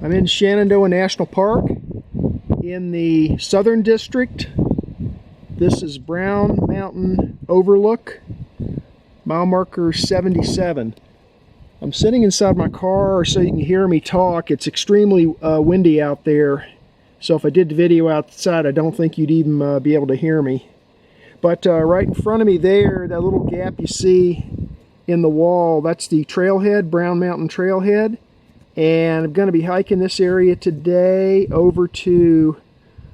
I'm in Shenandoah National Park in the Southern District. This is Brown Mountain Overlook, mile marker 77. I'm sitting inside my car so you can hear me talk. It's extremely windy out there, so if I did the video outside, I don't think you'd even be able to hear me. But right in front of me there, that little gap you see in the wall, that's the trailhead, Brown Mtn Trailhead. And I'm going to be hiking this area today over to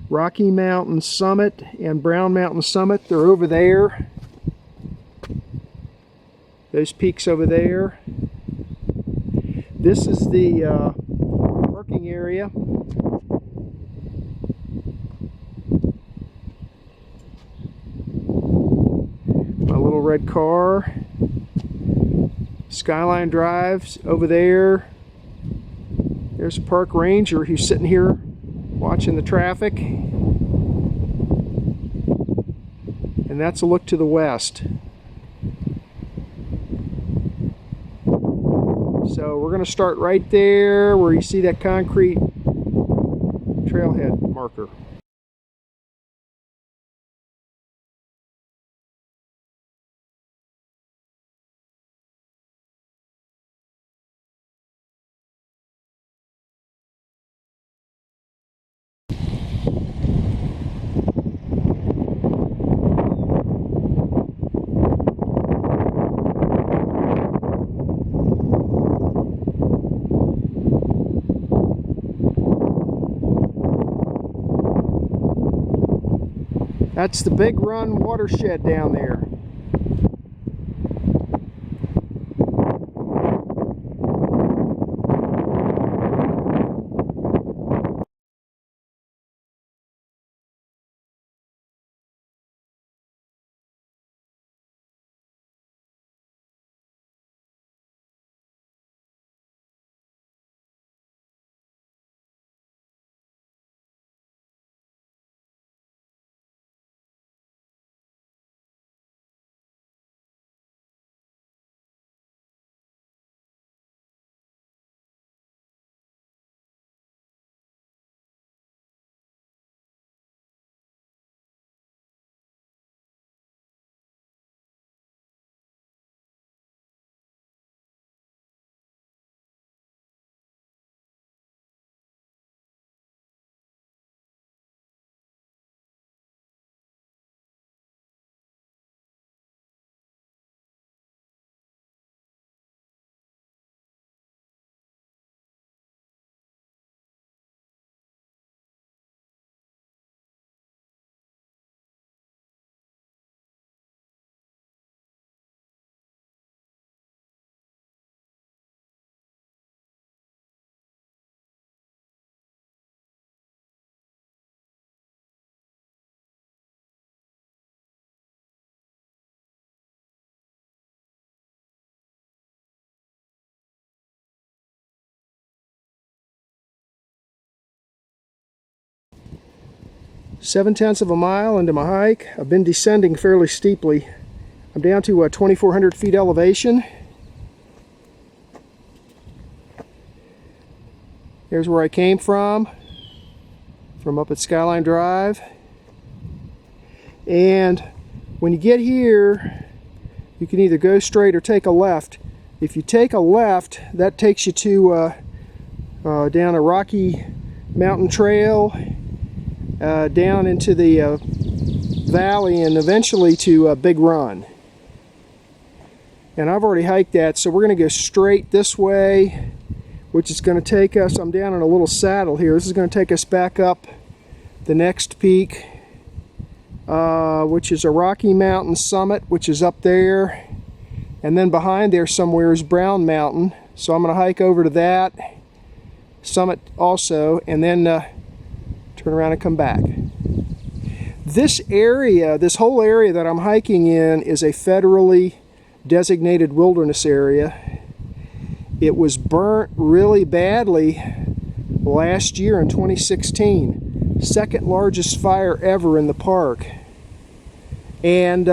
Rocky Mountain Summit and Brown Mountain Summit. They're over there. Those peaks over there. This is the parking area. My little red car. Skyline Drive's over there. There's a park ranger who's sitting here watching the traffic. And that's a look to the west. So we're going to start right there where you see that concrete trailhead marker. That's the Big Run watershed down there. Seven-tenths of a mile into my hike. I've been descending fairly steeply. I'm down to 2,400 feet elevation. Here's where I came from up at Skyline Drive. And when you get here, you can either go straight or take a left. If you take a left, that takes you to down a Rocky Mountain Trail, down into the valley, and eventually to Big Run. And I've already hiked that, so we're going to go straight this way, which is going to take us, I'm down in a little saddle here, this is going to take us back up the next peak, which is a Rocky Mountain Summit, which is up there. And then behind there somewhere is Brown Mountain, so I'm going to hike over to that summit also, and then turn around and come back. This area, this whole area that I'm hiking in, is a federally designated wilderness area. It was burnt really badly last year in 2016. Second largest fire ever in the park. And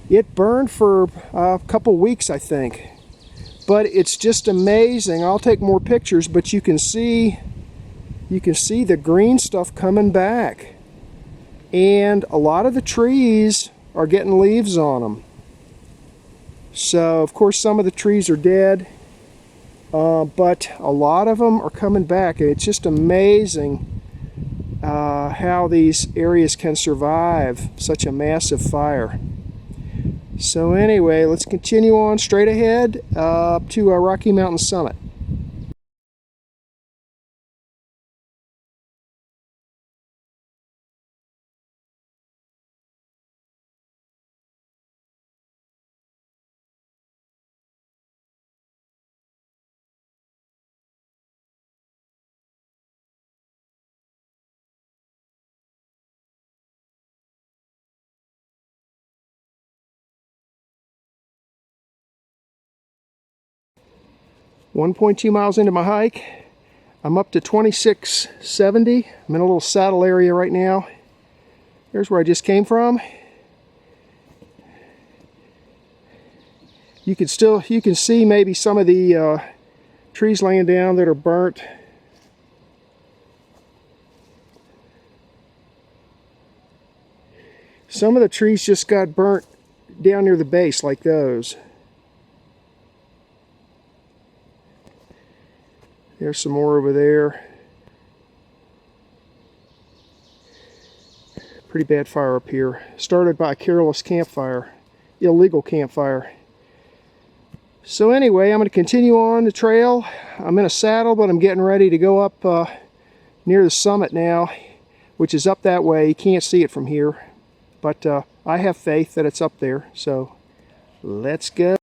it burned for a couple weeks, I think. But it's just amazing. I'll take more pictures, but you can see the green stuff coming back. And a lot of the trees are getting leaves on them. So, of course, some of the trees are dead, but a lot of them are coming back. And it's just amazing how these areas can survive such a massive fire. So anyway, let's continue on straight ahead up to Rocky Mountain Summit. .2 miles into my hike. I'm up to 2670. I'm in a little saddle area right now. Here's where I just came from. You can see maybe some of the trees laying down that are burnt. Some of the trees just got burnt down near the base, like those. There's some more over there. Pretty bad fire up here. Started by a careless campfire, illegal campfire. So anyway, I'm going to continue on the trail. I'm in a saddle, but I'm getting ready to go up near the summit now, which is up that way. You can't see it from here, but I have faith that it's up there. So let's go.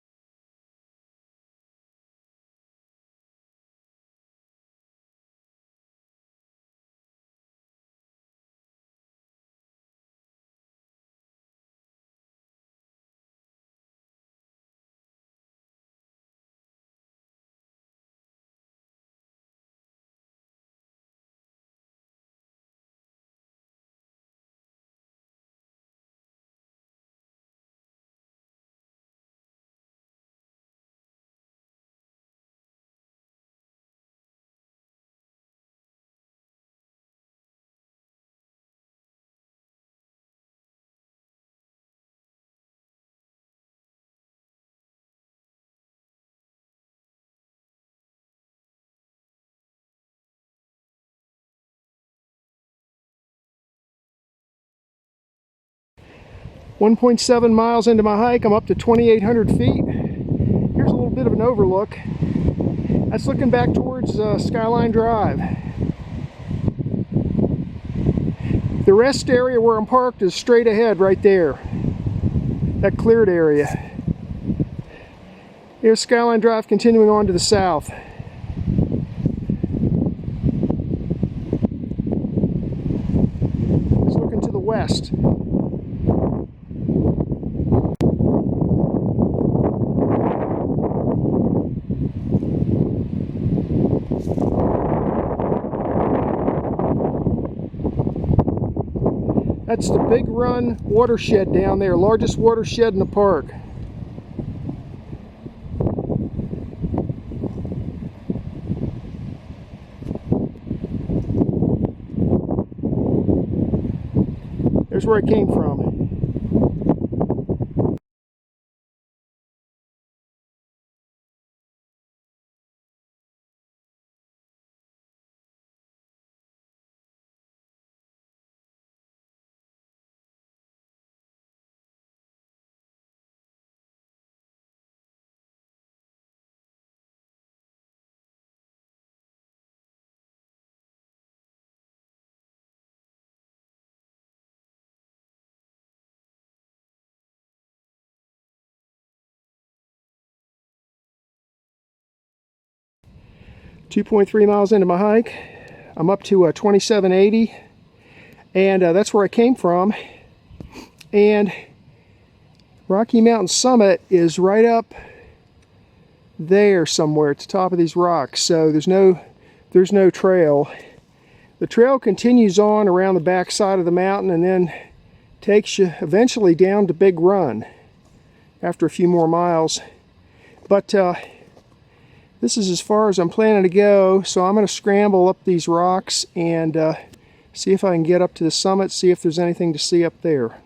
.7 miles into my hike, I'm up to 2,800 feet. Here's a little bit of an overlook. That's looking back towards Skyline Drive. The rest area where I'm parked is straight ahead right there. That cleared area. Here's Skyline Drive continuing on to the south. It's looking to the west. That's the Big Run watershed down there, largest watershed in the park. There's where I came from. .3 miles into my hike, I'm up to 2780, and that's where I came from. And Rocky Mountain Summit is right up there somewhere at the top of these rocks. So there's no trail. The trail continues on around the back side of the mountain and then takes you eventually down to Big Run after a few more miles. But This is as far as I'm planning to go, so I'm going to scramble up these rocks and see if I can get up to the summit, see if there's anything to see up there.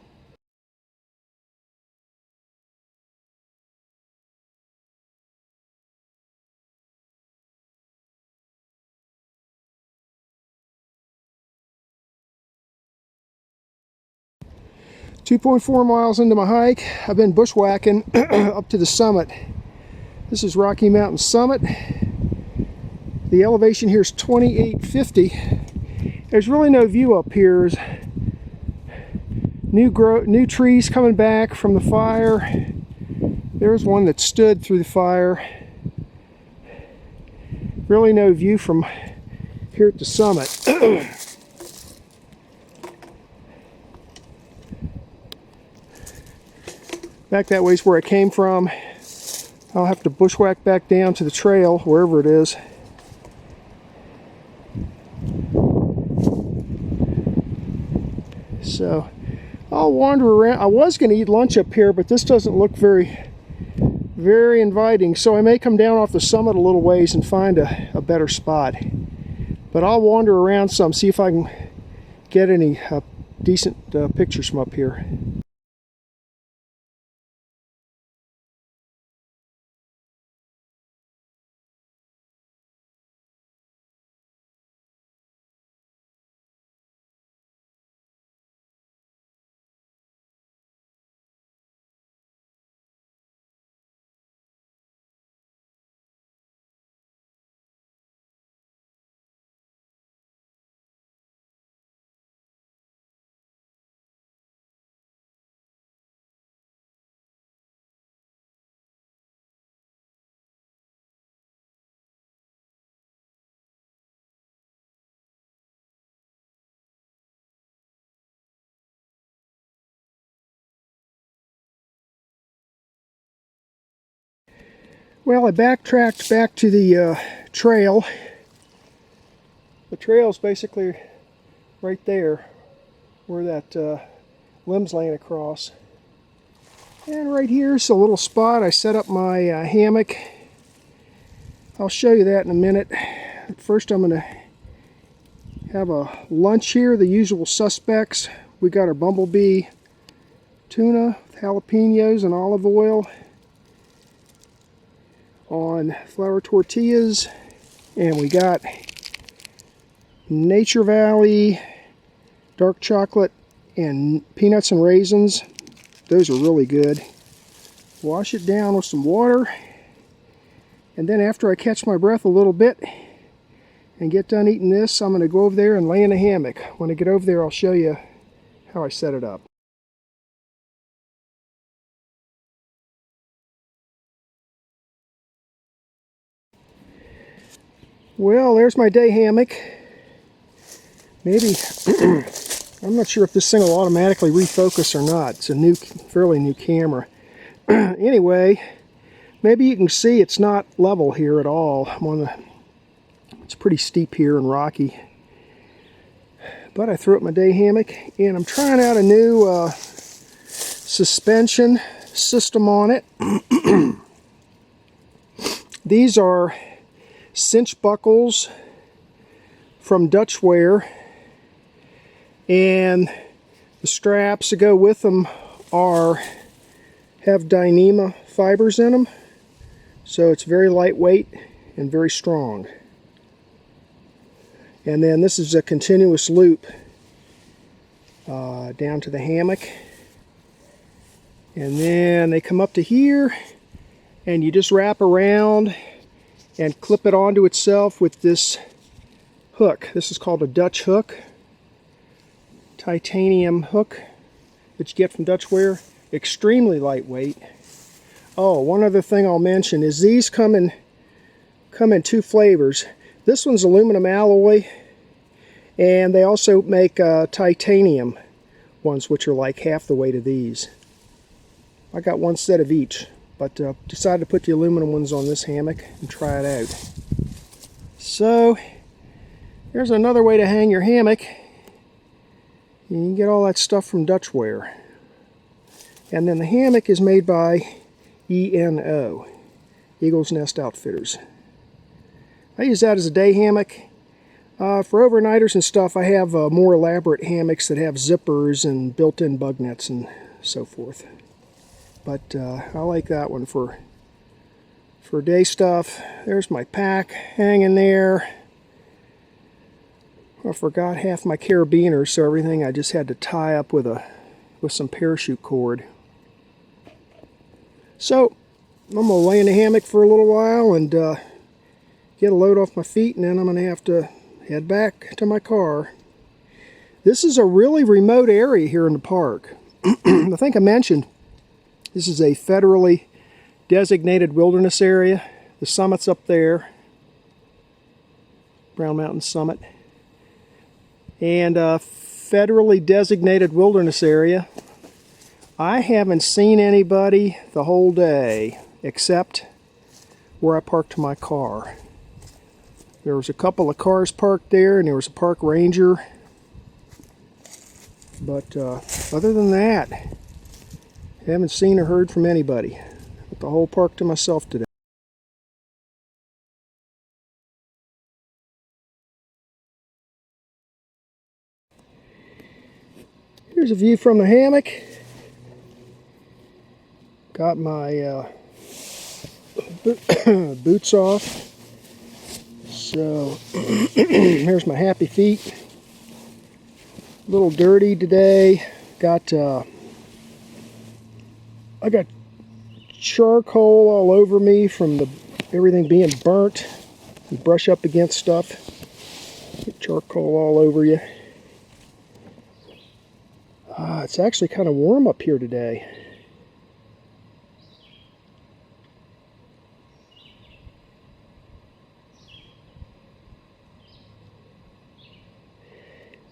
"2.4 miles into my hike, I've been bushwhacking up to the summit. This is Rocky Mountain Summit. The elevation here is 2850. There's really no view up here. There's new trees coming back from the fire. There's one that stood through the fire. Really no view from here at the summit. Back that way is where I came from. I'll have to bushwhack back down to the trail, wherever it is. So I'll wander around. I was going to eat lunch up here, but this doesn't look very inviting, so I may come down off the summit a little ways and find a better spot. But I'll wander around some, see if I can get any decent pictures from up here. Well, I backtracked back to the trail. The trail is basically right there where that limb's laying across. And right here's a little spot. I set up my hammock. I'll show you that in a minute. First, I'm going to have a lunch here, the usual suspects. We got our bumblebee tuna with jalapenos and olive oil on flour tortillas, and we got Nature Valley dark chocolate and peanuts and raisins. Those are really good. Wash it down with some water, and then after I catch my breath a little bit and get done eating this, I'm going to go over there and lay in a hammock. When I get over there, I'll show you how I set it up. Well, there's my day hammock. Maybe, I'm not sure if this thing will automatically refocus or not. It's a fairly new camera. Anyway, maybe you can see it's not level here at all. It's pretty steep here and rocky. But I threw up my day hammock, and I'm trying out a new suspension system on it. These are cinch buckles from Dutch Wear, and the straps that go with them have Dyneema fibers in them, so it's very lightweight and very strong. And then this is a continuous loop down to the hammock, and then they come up to here, and you just wrap around and clip it onto itself with this hook. This is called a Dutch hook, titanium hook that you get from Dutch Wear. Extremely lightweight. Oh, one other thing I'll mention is these come in two flavors. This one's aluminum alloy, and they also make titanium ones, which are like half the weight of these. I got one set of each, but decided to put the aluminum ones on this hammock and try it out. So here's another way to hang your hammock. You can get all that stuff from Dutch Wear. And then the hammock is made by ENO, Eagle's Nest Outfitters. I use that as a day hammock. For overnighters and stuff, I have more elaborate hammocks that have zippers and built-in bug nets and so forth. But I like that one for day stuff. There's my pack hanging there. I forgot half my carabiners, so everything I just had to tie up with some parachute cord. So I'm gonna lay in the hammock for a little while and get a load off my feet, and then I'm gonna have to head back to my car. This is a really remote area here in the park. I think I mentioned this is a federally designated wilderness area. The summit's up there, Brown Mountain Summit, and a federally designated wilderness area. I haven't seen anybody the whole day except where I parked my car. There was a couple of cars parked there, and there was a park ranger. But other than that, I haven't seen or heard from anybody. Got the whole park to myself today. Here's a view from the hammock. Got my boots off. So here's my happy feet. A little dirty today. I got charcoal all over me from everything being burnt. You brush up against stuff, get charcoal all over you. It's actually kind of warm up here today.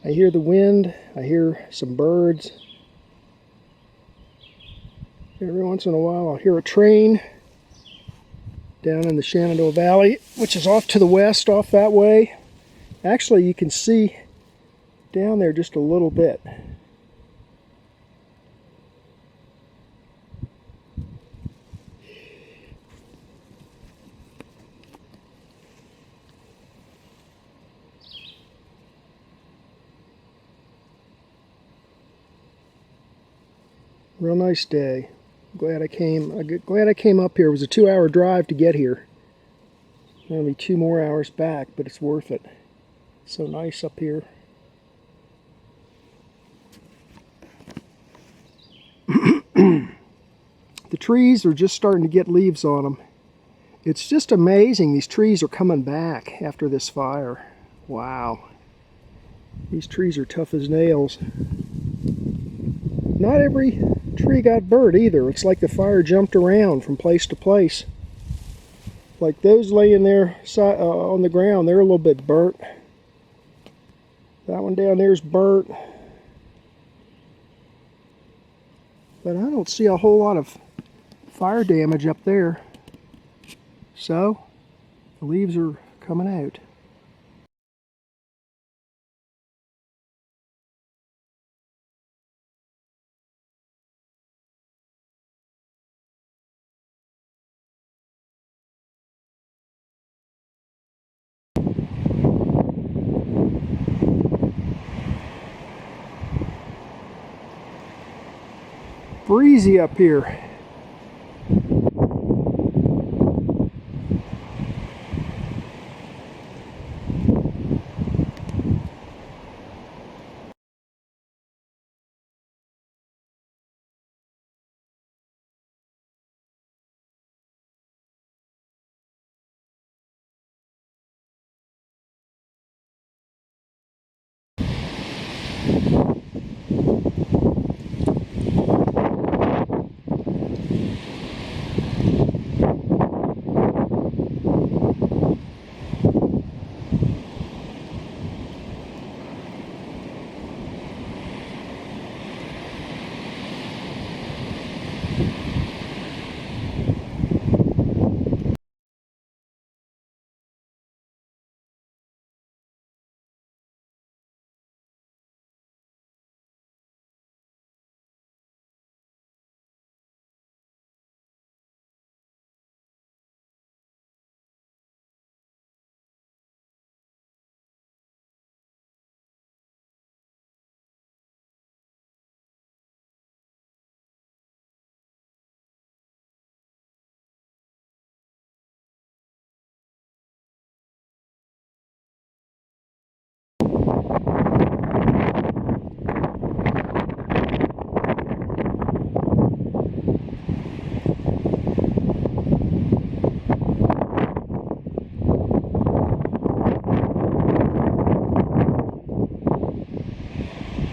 I hear the wind, I hear some birds. Every once in a while I'll hear a train down in the Shenandoah Valley, which is off to the west, off that way. Actually, you can see down there just a little bit. Real nice day. Glad I came up here. It was a 2-hour drive to get here. It'll be 2 more hours back, but it's worth it. So nice up here. The trees are just starting to get leaves on them. It's just amazing these trees are coming back after this fire. Wow. These trees are tough as nails. Not every tree got burnt either. It's like the fire jumped around from place to place. Like those laying there on the ground, they're a little bit burnt. That one down there is burnt. But I don't see a whole lot of fire damage up there. So, the leaves are coming out. Breezy up here.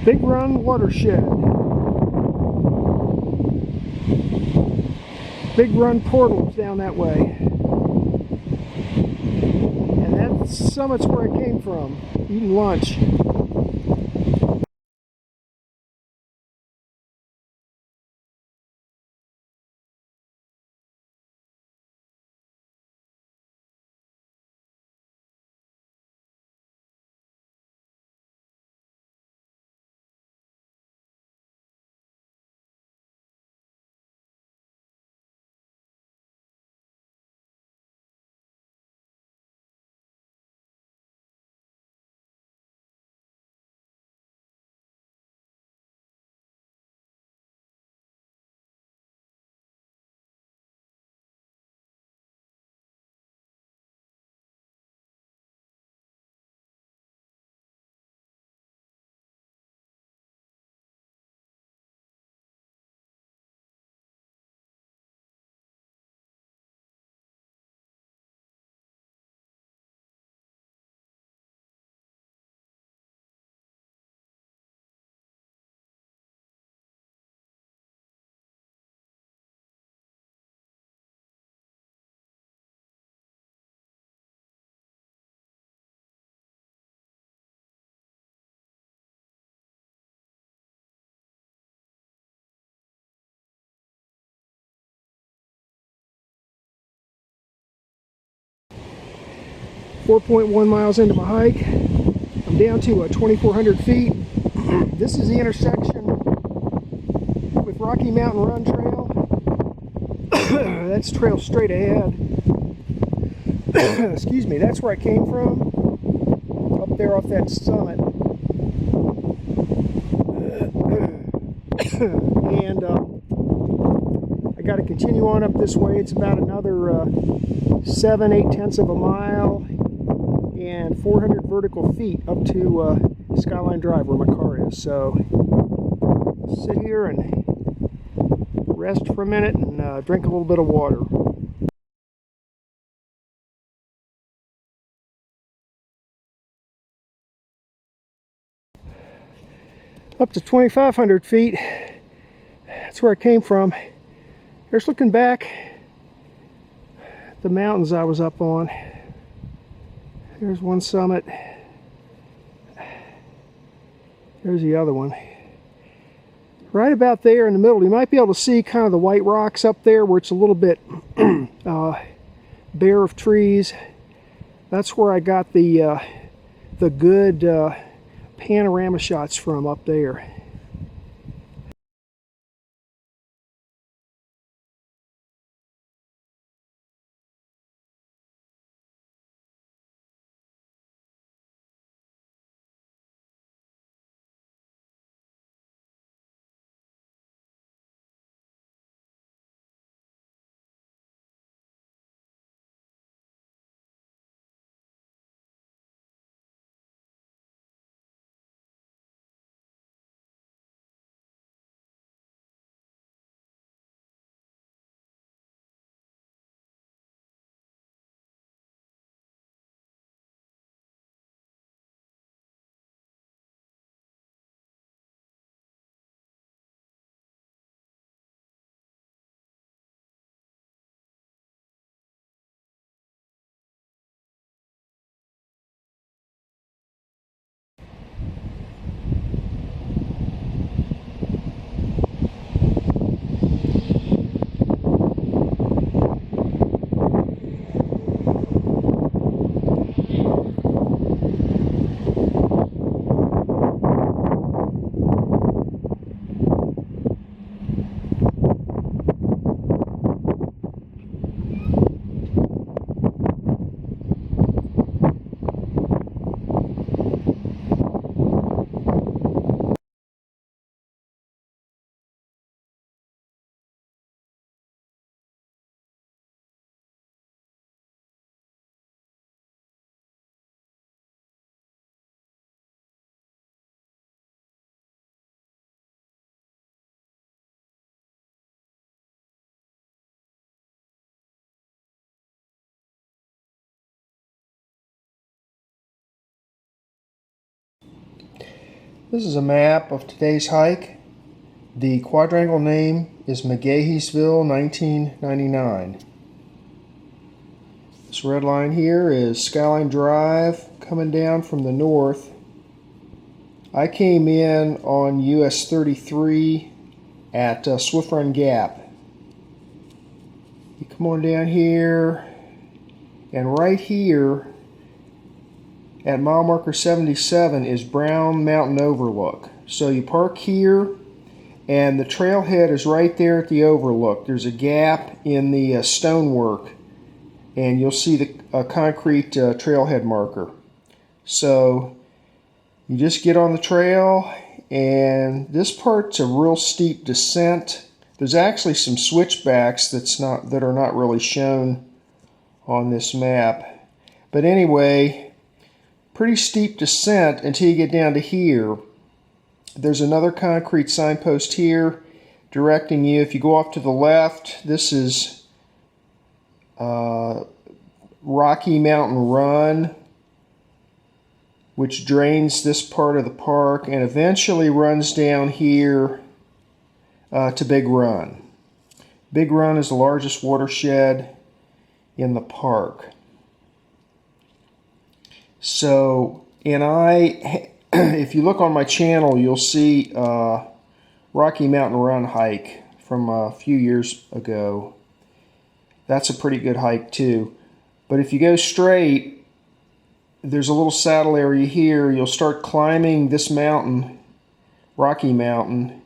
Big Run watershed. Big Run portals down that way. And that summit's where I came from, eating lunch. .1 miles into my hike. I'm down to 2,400 feet. This is the intersection with Rocky Mountain Run Trail. That's trail straight ahead. Excuse me, that's where I came from. Up there off that summit. And I got to continue on up this way. It's about another 7/8 of a mile and 400 vertical feet up to Skyline Drive where my car is. So sit here and rest for a minute and drink a little bit of water. Up to 2,500 feet. That's where I came from. Here's looking back at the mountains I was up on. There's one summit. There's the other one. Right about there in the middle, you might be able to see kind of the white rocks up there where it's a little bit bare of trees. That's where I got the good panorama shots from up there. This is a map of today's hike. The quadrangle name is McGaheysville 1999. This red line here is Skyline Drive coming down from the north. I came in on US 33 at Swift Run Gap. You come on down here, and right here at mile marker 77 is Brown Mtn Overlook. So you park here, and the trailhead is right there at the overlook. There's a gap in the stonework, and you'll see the concrete trailhead marker. So you just get on the trail, and this part's a real steep descent. There's actually some switchbacks that are not really shown on this map. But anyway, pretty steep descent until you get down to here. There's another concrete signpost here directing you. If you go off to the left, this is Rocky Mountain Run, which drains this part of the park and eventually runs down here to Big Run. Big Run is the largest watershed in the park. So, if you look on my channel, you'll see Rocky Mountain Run hike from a few years ago. That's a pretty good hike too. But if you go straight, there's a little saddle area here. You'll start climbing this mountain, Rocky Mountain,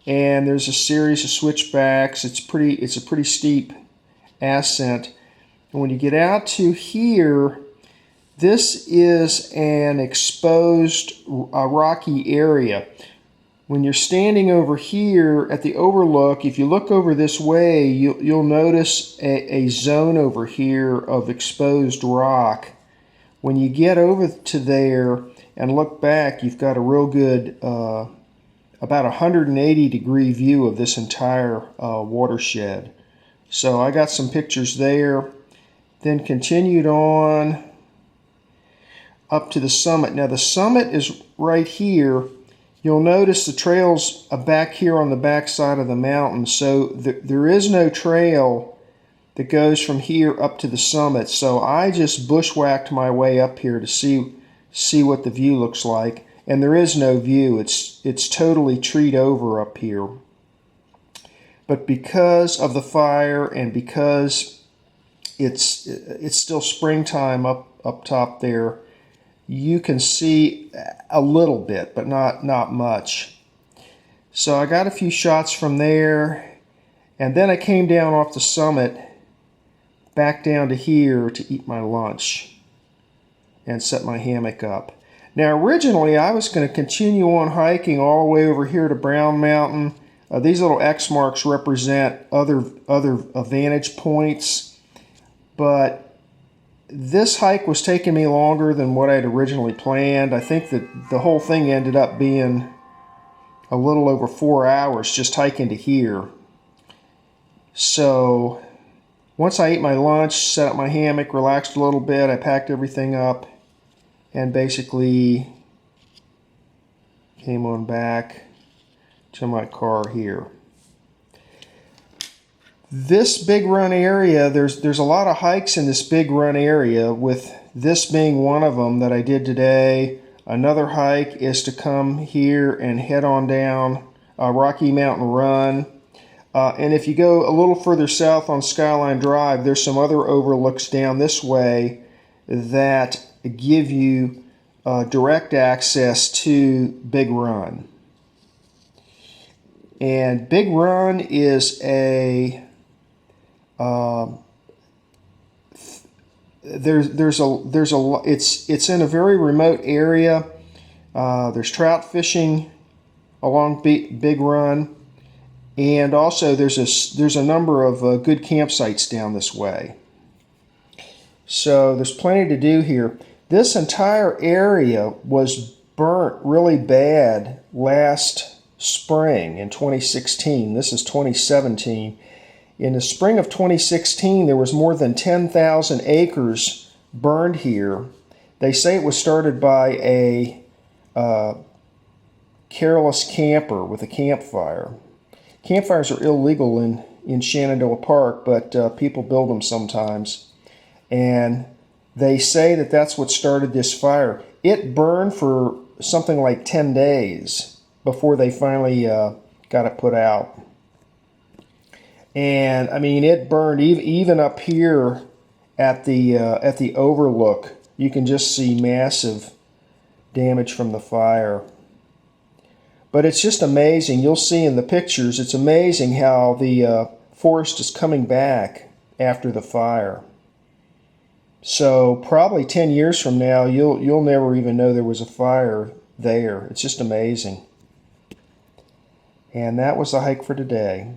and there's a series of switchbacks. It's a pretty steep ascent. And when you get out to here, this is an exposed rocky area. When you're standing over here at the overlook, if you look over this way, you'll notice a zone over here of exposed rock. When you get over to there and look back, you've got a real good, about 180-degree view of this entire watershed. So I got some pictures there. Then continued on up to the summit. Now the summit is right here. You'll notice the trail's back here on the back side of the mountain. So there is no trail that goes from here up to the summit. So I just bushwhacked my way up here to see what the view looks like. And there is no view. It's totally treed over up here. But because of the fire and because it's still springtime up top there, you can see a little bit, but not much. So I got a few shots from there, and then I came down off the summit back down to here to eat my lunch and set my hammock up. Now originally I was going to continue on hiking all the way over here to Brown Mountain. These little X marks represent other vantage points, but this hike was taking me longer than what I'd originally planned. I think that the whole thing ended up being a little over 4 hours just hiking to here. So once I ate my lunch, set up my hammock, relaxed a little bit, I packed everything up and basically came on back to my car here. This Big Run area, there's a lot of hikes in this Big Run area, with this being one of them that I did today. Another hike is to come here and head on down Rocky Mountain Run. And if you go a little further south on Skyline Drive, there's some other overlooks down this way that give you direct access to Big Run. And Big Run is it's in a very remote area. There's trout fishing along Big Run, and also there's a number of good campsites down this way. So there's plenty to do here. This entire area was burnt really bad last spring in 2016. This is 2017. In the spring of 2016, there was more than 10,000 acres burned here. They say it was started by a careless camper with a campfire. Campfires are illegal in Shenandoah Park, but people build them sometimes. And they say that that's what started this fire. It burned for something like 10 days before they finally got it put out. And I mean, it burned even up here at the Overlook. You can just see massive damage from the fire. But it's just amazing. You'll see in the pictures, it's amazing how the forest is coming back after the fire. So probably 10 years from now, you'll never even know there was a fire there. It's just amazing. And that was the hike for today.